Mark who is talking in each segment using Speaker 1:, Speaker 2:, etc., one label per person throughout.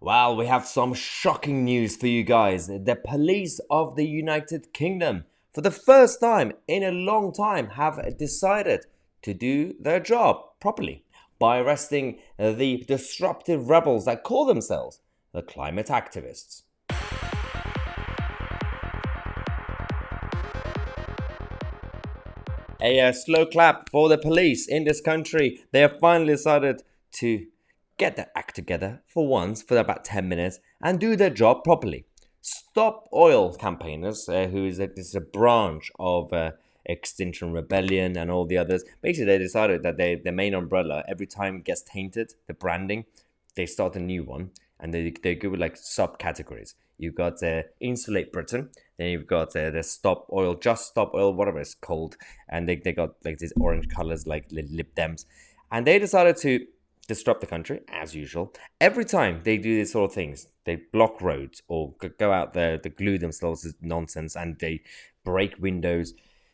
Speaker 1: Well, we have some shocking news for you guys. The police of the United Kingdom, for the first time in a long time, have decided to do their job properly by arresting the disruptive rebels that call themselves the climate activists. A slow clap for the police in this country. They have finally decided to get their act together for once, for about 10 minutes, and do their job properly. Stop Oil campaigners, who is this is a branch of Extinction Rebellion and all the others. Basically, they decided that their main umbrella, every time it gets tainted, the branding, they start a new one, and they go with like subcategories. You've got Insulate Britain, then you've got the Stop Oil, Just Stop Oil, whatever it's called, and they got like these orange colors like Lib Dems, and they decided to disrupt the country as usual. Every time they do these sort of things, they block roads or go out there, they glue themselves as nonsense, and they break windows.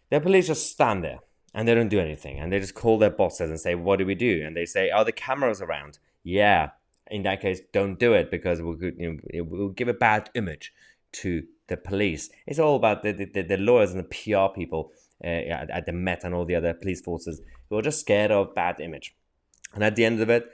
Speaker 1: Their police just stand there and they don't do anything, and they just call their bosses and say, "What do we do?" And they say, "Are the cameras around?" Yeah. In that case, don't do it because it will give a bad image to the police. It's all about the lawyers and the PR people at the Met and all the other police forces who are just scared of bad image. And at the end of it,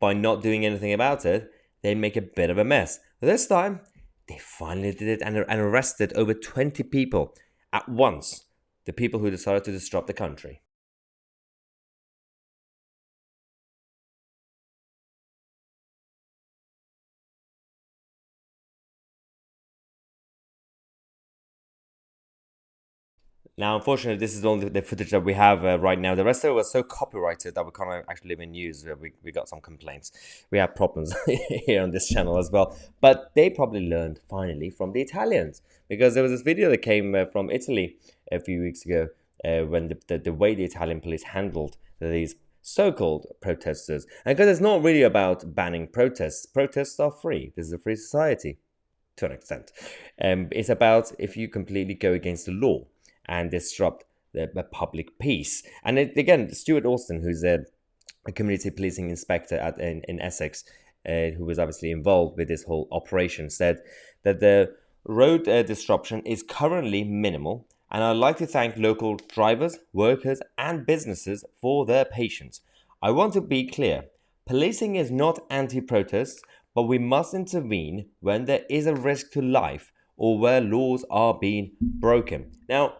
Speaker 1: by not doing anything about it, they make a bit of a mess. This time, they finally did it and arrested over 20 people at once. The people who decided to disrupt the country. Now, unfortunately, this is only the footage that we have right now. The rest of it was so copyrighted that we can't actually even use. We got some complaints. We have problems here on this channel as well. But they probably learned finally from the Italians, because there was this video that came from Italy a few weeks ago when the way the Italian police handled these so-called protesters. And because it's not really about banning protests. Protests are free. This is a free society to an extent. It's about if you completely go against the law and disrupt the public peace. And again, Stuart Austin, who's a community policing inspector in Essex, who was obviously involved with this whole operation, said that the road disruption is currently minimal, and I'd like to thank local drivers, workers, and businesses for their patience. I want to be clear, policing is not anti-protest, but we must intervene when there is a risk to life or where laws are being broken. Now,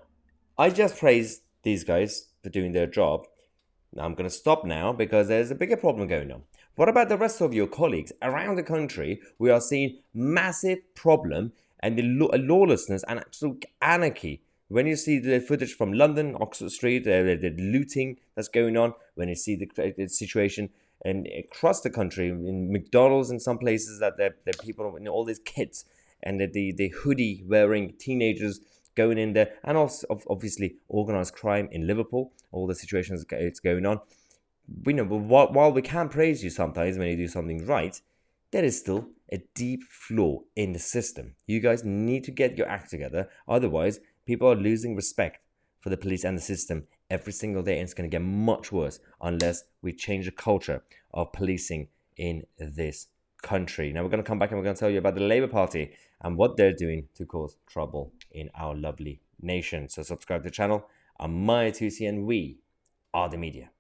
Speaker 1: I just praised these guys for doing their job. Now I'm going to stop now because there's a bigger problem going on. What about the rest of your colleagues around the country? We are seeing massive problem and the lawlessness and absolute anarchy. When you see the footage from London, Oxford Street, the looting that's going on, when you see the situation and across the country, in McDonald's in some places, that the people, all these kids and the hoodie wearing teenagers going in there, and also obviously organized crime in Liverpool, all the situations it's going on. We know, but while we can praise you sometimes when you do something right, there is still a deep flaw in the system. You guys need to get your act together, otherwise people are losing respect for the police and the system every single day, and it's going to get much worse unless we change the culture of policing in this country. Now we're going to come back and we're going to tell you about the Labour Party and what they're doing to cause trouble in our lovely nation. So subscribe to the channel. I'm Tousi and we are the media.